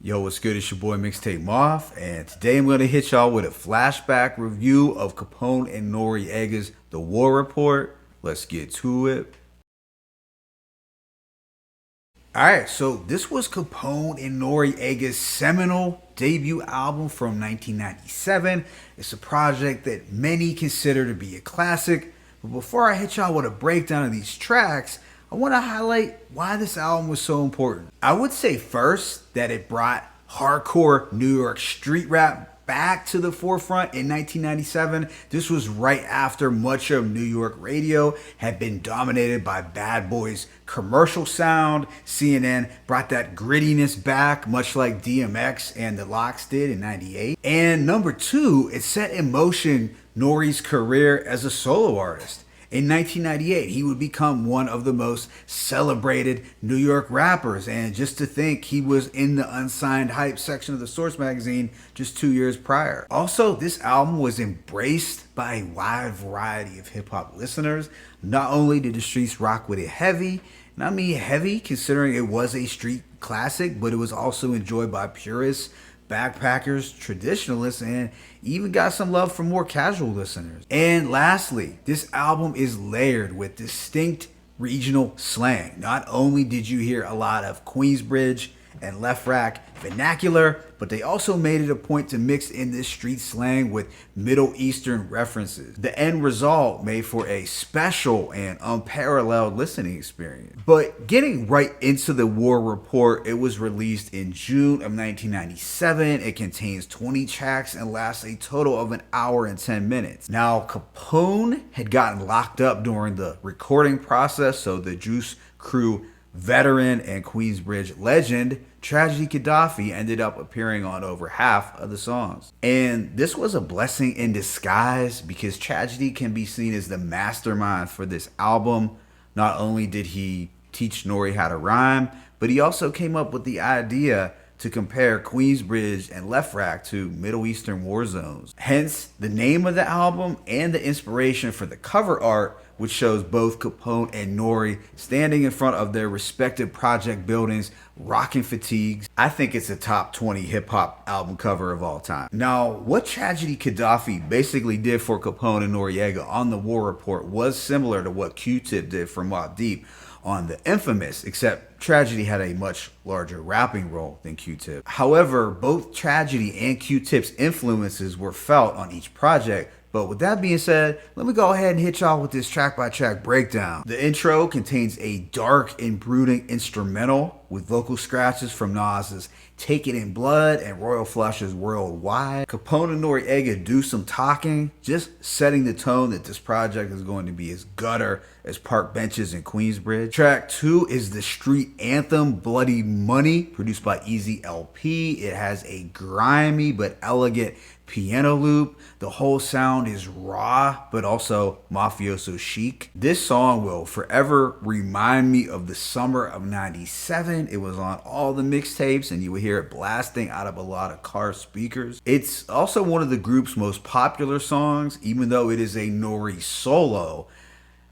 Yo, what's good? It's your boy Mixtape Moth, and today I'm going to hit y'all with a flashback review of Capone-N-Noreaga's The War Report. Let's get to it. Alright, so this was Capone-N-Noreaga's seminal debut album from 1997. It's a project that many consider to be a classic, but before I hit y'all with a breakdown of these tracks, I want to highlight why this album was so important. I would say first that it brought hardcore New York street rap back to the forefront in 1997. This was right after much of New York radio had been dominated by Bad Boy's commercial sound. CNN brought that grittiness back, much like DMX and the Lox did in 98. And number two, it set in motion Nori's career as a solo artist. In 1998, he would become one of the most celebrated New York rappers, and just to think he was in the unsigned hype section of the Source magazine just 2 years prior. Also, this album was embraced by a wide variety of hip-hop listeners. Not only did the streets rock with it heavy, and I mean heavy considering it was a street classic, but it was also enjoyed by purists, backpackers, traditionalists, and even got some love from more casual listeners. And lastly, this album is layered with distinct regional slang. Not only did you hear a lot of Queensbridge and Left Rack vernacular, but they also made it a point to mix in this street slang with Middle Eastern references. The end result made for a special and unparalleled listening experience. But getting right into the War Report, it was released in June of 1997. It contains 20 tracks and lasts a total of an hour and 10 minutes. Now, Capone had gotten locked up during the recording process, so the Juice Crew veteran and Queensbridge legend Tragedy Gaddafi ended up appearing on over half of the songs. And this was a blessing in disguise because Tragedy can be seen as the mastermind for this album. Not only did he teach Nori how to rhyme, but he also came up with the idea to compare Queensbridge and Left Rack to Middle Eastern war zones. Hence, the name of the album and the inspiration for the cover art, which shows both Capone and Nori standing in front of their respective project buildings, rocking fatigues. I think it's a top 20 hip-hop album cover of all time. Now, what Tragedy Gaddafi basically did for Capone-N-Noreaga on the War Report was similar to what Q-Tip did for Mobb Deep on The Infamous, except Tragedy had a much larger rapping role than Q-Tip. However, both Tragedy and Q-Tip's influences were felt on each project. But with that being said, let me go ahead and hit y'all with this track-by-track breakdown. The intro contains a dark and brooding instrumental with vocal scratches from Nas's Take It in Blood and Royal Flush's Worldwide. Capone and Noreaga do some talking, just setting the tone that this project is going to be as gutter as park benches in Queensbridge. Track 2 is the street anthem Bloody Money, produced by Easy LP. It has a grimy but elegant piano loop. The whole sound is raw, but also mafioso chic. This song will forever remind me of the summer of '97. It was on all the mixtapes, and you would hear it blasting out of a lot of car speakers. It's also one of the group's most popular songs, even though it is a Nori solo.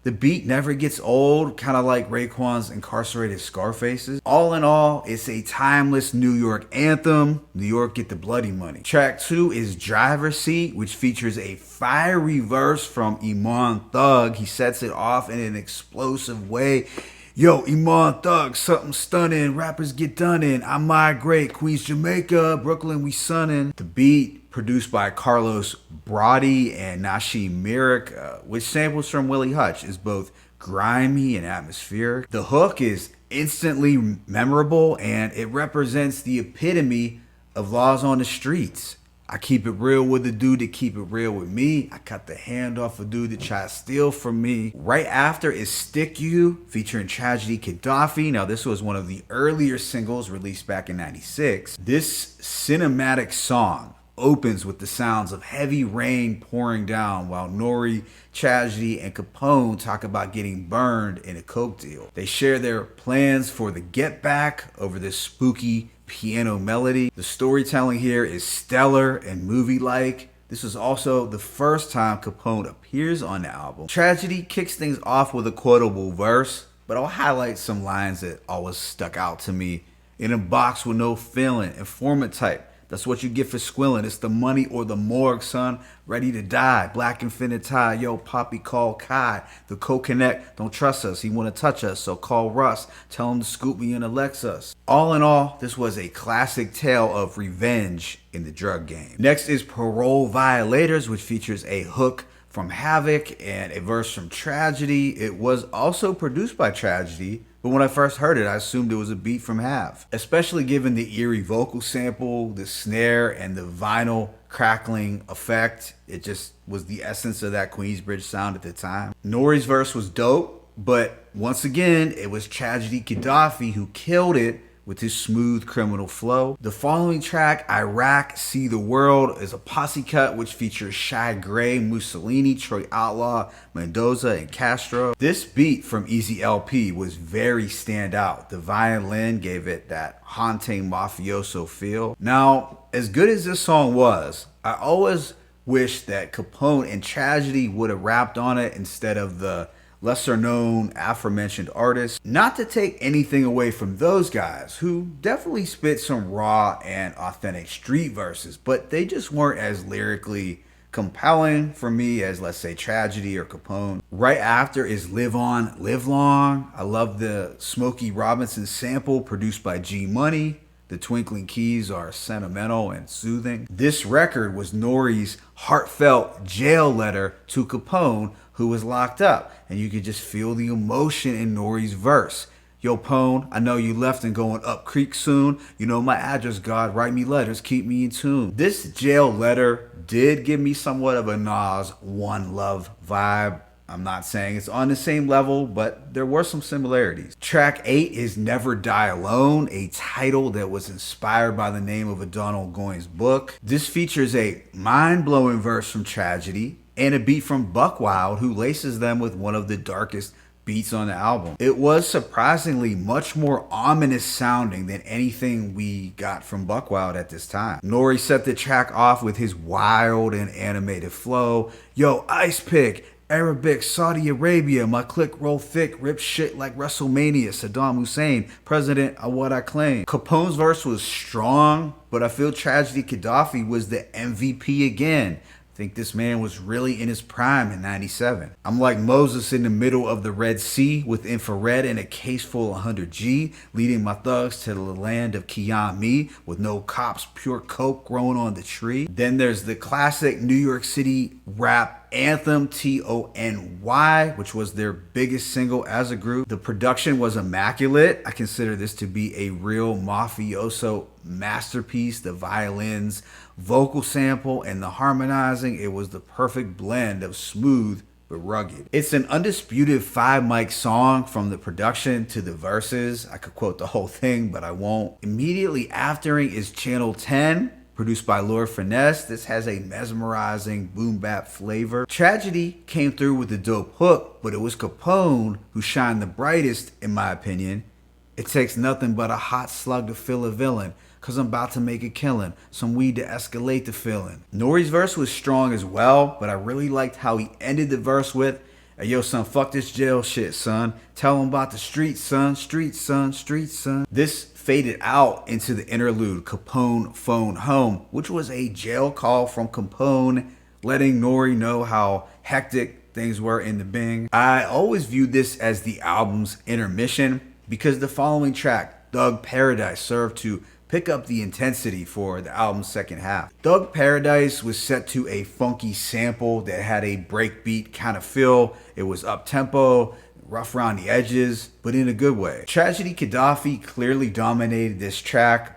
The beat never gets old, kind of like Raekwon's Incarcerated Scarfaces. All in all, it's a timeless New York anthem. New York, get the bloody money. Track 2 is Driver's Seat, which features a fiery verse from Iman Thug. He sets it off in an explosive way. Yo, Iman Thug, something stunning. Rappers get done in. I migrate. Queens, Jamaica. Brooklyn, we sunnin'. The beat, produced by Carlos Brody and Nashi Merrick, which samples from Willie Hutch, is both grimy and atmospheric. The hook is instantly memorable, and it represents the epitome of laws on the streets. I keep it real with the dude that keep it real with me. I cut the hand off a dude that try to steal from me. Right after is Stick You, featuring Tragedy Gaddafi. Now, this was one of the earlier singles released back in '96. This cinematic song opens with the sounds of heavy rain pouring down while Nori, Tragedy, and Capone talk about getting burned in a coke deal. They share their plans for the get back over this spooky piano melody. The storytelling here is stellar and movie-like. This is also the first time Capone appears on the album. Tragedy kicks things off with a quotable verse, but I'll highlight some lines that always stuck out to me In a box with no feeling, informant type. That's what you get for squilling. It's the money or the morgue, son. Ready to die. Black infinity. Yo, Poppy, call Kai. The co-connect. Don't trust us. He want to touch us. So call Russ. Tell him to scoop me and Alexis. All in all, this was a classic tale of revenge in the drug game. Next is Parole Violators, which features a hook from Havoc and a verse from Tragedy. It was also produced by Tragedy, but when I first heard it, I assumed it was a beat from Hav, especially given the eerie vocal sample, the snare, and the vinyl crackling effect. It just was the essence of that Queensbridge sound at the time. N.O.R.E.'s verse was dope, but once again, it was Tragedy Gaddafi who killed it with his smooth criminal flow. The following track, Iraq, See the World, is a posse cut which features Shy Gray, Mussolini, Troy Outlaw, Mendoza, and Castro. This beat from Easy LP was very standout. The violin gave it that haunting mafioso feel. Now, as good as this song was, I always wish that Capone and Tragedy would have rapped on it instead of the lesser known aforementioned artists. Not to take anything away from those guys, who definitely spit some raw and authentic street verses, but they just weren't as lyrically compelling for me as, let's say, Tragedy or Capone. Right after is Live On, Live Long. I love the Smokey Robinson sample produced by G Money. The twinkling keys are sentimental and soothing. This record was N.O.R.E.'s heartfelt jail letter to Capone, who was locked up, and you could just feel the emotion in N.O.R.E.'s verse. Yo, Pone, I know you left and going up creek soon. You know my address, God. Write me letters, keep me in tune. This jail letter did give me somewhat of a Nas One Love vibe. I'm not saying it's on the same level, but there were some similarities. Track 8 is Never Die Alone, a title that was inspired by the name of a Donald Goines book. This features a mind-blowing verse from Tragedy and a beat from Buckwild, who laces them with one of the darkest beats on the album. It was surprisingly much more ominous sounding than anything we got from Buckwild at this time. N.O.R.E. set the track off with his wild and animated flow. Yo, Ice Pick, Arabic, Saudi Arabia, my click roll thick, rip shit like WrestleMania, Saddam Hussein, president of what I claim. Capone's verse was strong, but I feel Tragedy Gaddafi was the MVP again. I think this man was really in his prime in 97. I'm like Moses in the middle of the Red Sea with infrared and a case full of 100G, leading my thugs to the land of T.O.N.Y with no cops, pure coke growing on the tree. Then there's the classic New York City rap anthem T.O.N.Y, which was their biggest single as a group. The production was immaculate. I consider this to be a real mafioso masterpiece. The violins, vocal sample, and the harmonizing, it was the perfect blend of smooth but rugged. It's an undisputed 5-mic song from the production to the verses. I could quote the whole thing, but I won't. Immediately aftering is Channel 10, produced by Lord Finesse. This has a mesmerizing boom bap flavor. Tragedy came through with a dope hook, but it was Capone who shined the brightest, in my opinion. It takes nothing but a hot slug to fill a villain, cause I'm about to make a killing. Some weed to escalate the feeling. N.O.R.E.'s verse was strong as well, but I really liked how he ended the verse with, hey, yo, son, fuck this jail shit, son. Tell him about the streets, son. Streets, son. Streets, son. This faded out into the interlude, Capone Phone Home, which was a jail call from Capone, letting N.O.R.E. know how hectic things were in the Bing. I always viewed this as the album's intermission because the following track, Thug Paradise, served to pick up the intensity for the album's second half. Thug Paradise was set to a funky sample that had a breakbeat kind of feel. It was up-tempo, rough around the edges, but in a good way. Tragedy Gaddafi clearly dominated this track,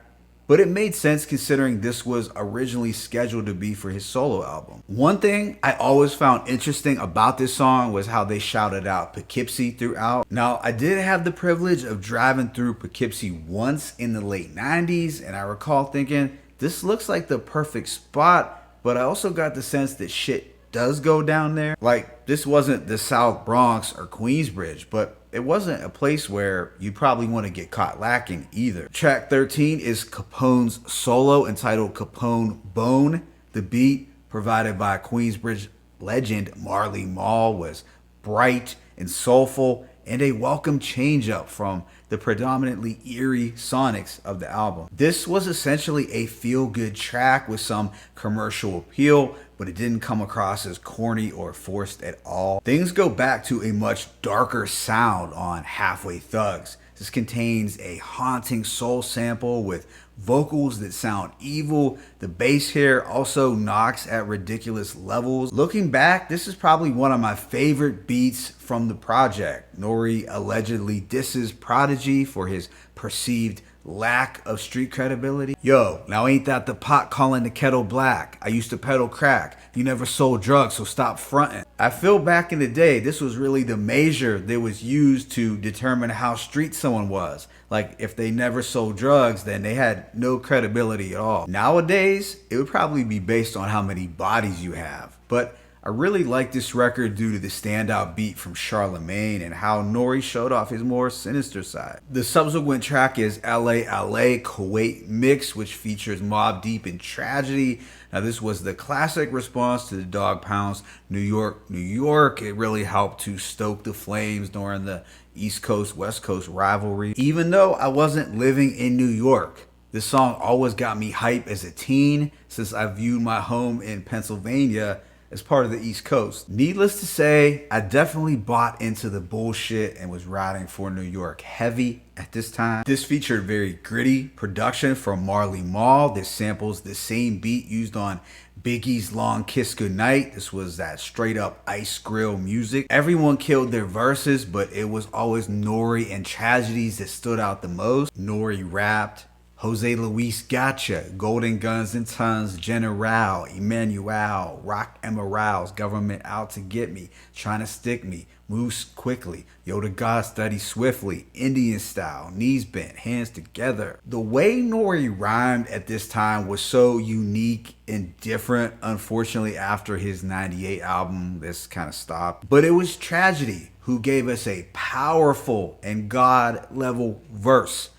but it made sense considering this was originally scheduled to be for his solo album. One thing I always found interesting about this song was how they shouted out Poughkeepsie throughout. Now, I did have the privilege of driving through Poughkeepsie once in the late 90s, and I recall thinking, this looks like the perfect spot, but I also got the sense that shit does go down there. Like, this wasn't the South Bronx or Queensbridge, but it wasn't a place where you'd probably want to get caught lacking either. Track 13 is Capone's solo entitled Capone Bone. The beat, provided by Queensbridge legend Marley Marl, was bright and soulful, and a welcome change up from the predominantly eerie sonics of the album. This was essentially a feel-good track with some commercial appeal, but it didn't come across as corny or forced at all. Things go back to a much darker sound on Halfway Thugs. This contains a haunting soul sample with vocals that sound evil. The bass here also knocks at ridiculous levels. Looking back, this is probably one of my favorite beats from the project. N.O.R.E. allegedly disses Prodigy for his perceived lack of street credibility. Yo, now ain't that the pot calling the kettle black? I used to peddle crack. You never sold drugs, so stop fronting. I feel back in the day, this was really the measure that was used to determine how street someone was. Like, if they never sold drugs, then they had no credibility at all. Nowadays, it would probably be based on how many bodies you have. But I really like this record due to the standout beat from Charlemagne and how N.O.R.E. showed off his more sinister side. The subsequent track is LA Kuwait Mix, which features Mobb Deep and Tragedy. Now, this was the classic response to the Dog Pound's New York, New York. It really helped to stoke the flames during the East Coast, West Coast rivalry. Even though I wasn't living in New York, this song always got me hype as a teen since I viewed my home in Pennsylvania as part of the East Coast. Needless to say, I definitely bought into the bullshit and was riding for New York heavy at this time. This featured very gritty production from Marley Marl. This samples the same beat used on Biggie's Long Kiss Goodnight. This was that straight up Ice Grill music. Everyone killed their verses, but it was always N.O.R.E. and Tragedies that stood out the most. N.O.R.E. rapped, Jose Luis Gotcha, Golden Guns and Tons, General, Emmanuel, Rock Emeralds, Government out to get me, trying to stick me, moves quickly, Yoda God study swiftly, Indian style, knees bent, hands together. The way N.O.R.E. rhymed at this time was so unique and different. Unfortunately, after his 98 album, this kind of stopped. But it was Tragedy who gave us a powerful and God level verse.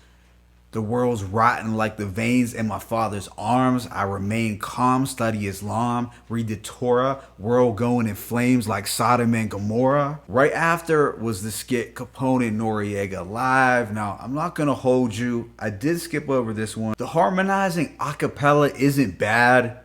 The world's rotten like the veins in my father's arms. I remain calm, study Islam, read the Torah, world going in flames like Sodom and Gomorrah. Right after was the skit Capone-N-Noreaga Live. Now, I'm not gonna hold you. I did skip over this one. The harmonizing a cappella isn't bad,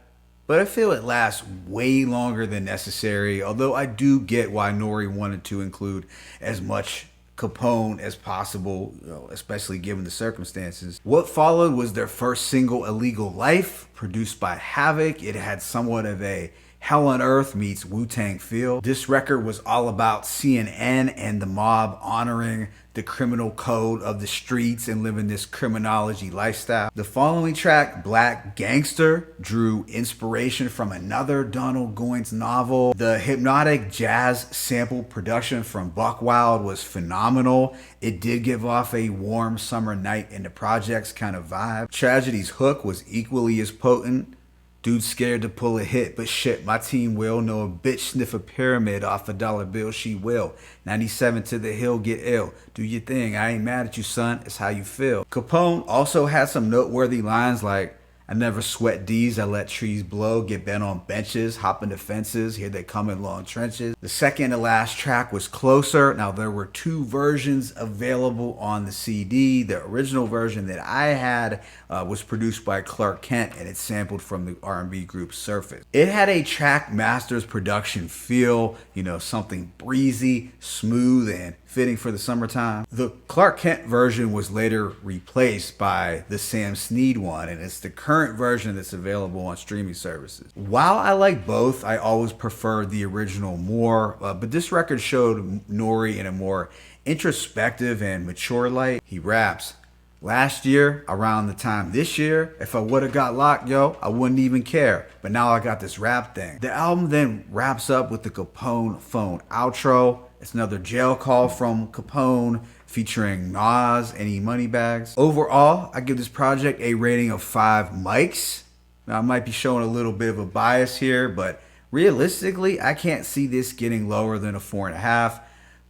but I feel it lasts way longer than necessary, although I do get why N.O.R.E. wanted to include as much Capone as possible, especially given the circumstances. What followed was their first single, Illegal Life, produced by Havoc. It had somewhat of a Hell on Earth meets Wu-Tang feel. This record was all about CNN and the mob honoring the criminal code of the streets and living this criminology lifestyle. The following track, Black Gangster, drew inspiration from another Donald Goines novel. The hypnotic jazz sample production from Buck Wild was phenomenal. It did give off a warm summer night in the projects kind of vibe. Tragedy's hook was equally as potent. Dude's scared to pull a hit, but shit, my team will. Know a bitch sniff a pyramid off a dollar bill, she will. 97 to the hill, get ill. Do your thing, I ain't mad at you, son, it's how you feel. Capone also had some noteworthy lines like, I never sweat D's, I let trees blow, get bent on benches, hop into fences, here they come in long trenches. The second to last track was Closer. Now there were two versions available on the CD. The original version that I had was produced by Clark Kent and it sampled from the R&B group Surface. It had a track master's production feel, something breezy, smooth, and fitting for the summertime. The Clark Kent version was later replaced by the Sam Snead one, and it's the current version that's available on streaming services. While I like both, I always preferred the original more, but this record showed N.O.R.E. in a more introspective and mature light. He raps, last year, around the time this year, if I would've got locked, I wouldn't even care. But now I got this rap thing. The album then wraps up with the Capone phone outro. It's another jail call from Capone featuring Nas and E-Moneybags. Overall, I give this project a rating of 5 mics. Now, I might be showing a little bit of a bias here, but realistically, I can't see this getting lower than a 4.5.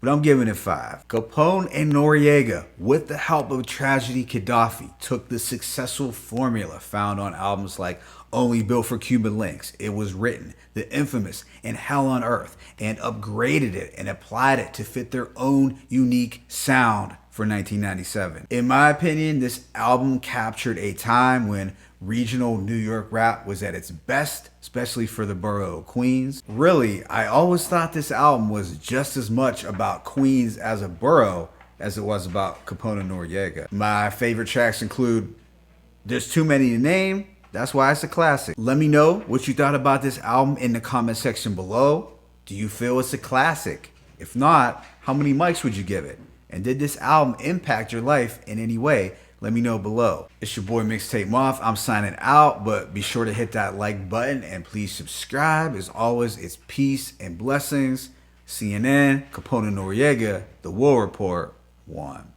but I'm giving it 5. Capone-N-Noreaga, with the help of Tragedy Gaddafi, took the successful formula found on albums like Only Built for Cuban Links, It Was Written, the infamous, and Hell on Earth, and upgraded it and applied it to fit their own unique sound for 1997. In my opinion, this album captured a time when regional New York rap was at its best, especially for the borough of Queens. Really, I always thought this album was just as much about Queens as a borough as it was about Capone-N-Noreaga. My favorite tracks include There's Too Many to Name, that's why it's a classic. Let me know what you thought about this album in the comment section below. Do you feel it's a classic? If not, how many mics would you give it? And did this album impact your life in any way? Let me know below. It's your boy Mixtape Moth. I'm signing out, but be sure to hit that like button and please subscribe. As always, it's peace and blessings. CNN, Capone-N-Noreaga, The War Report, 1.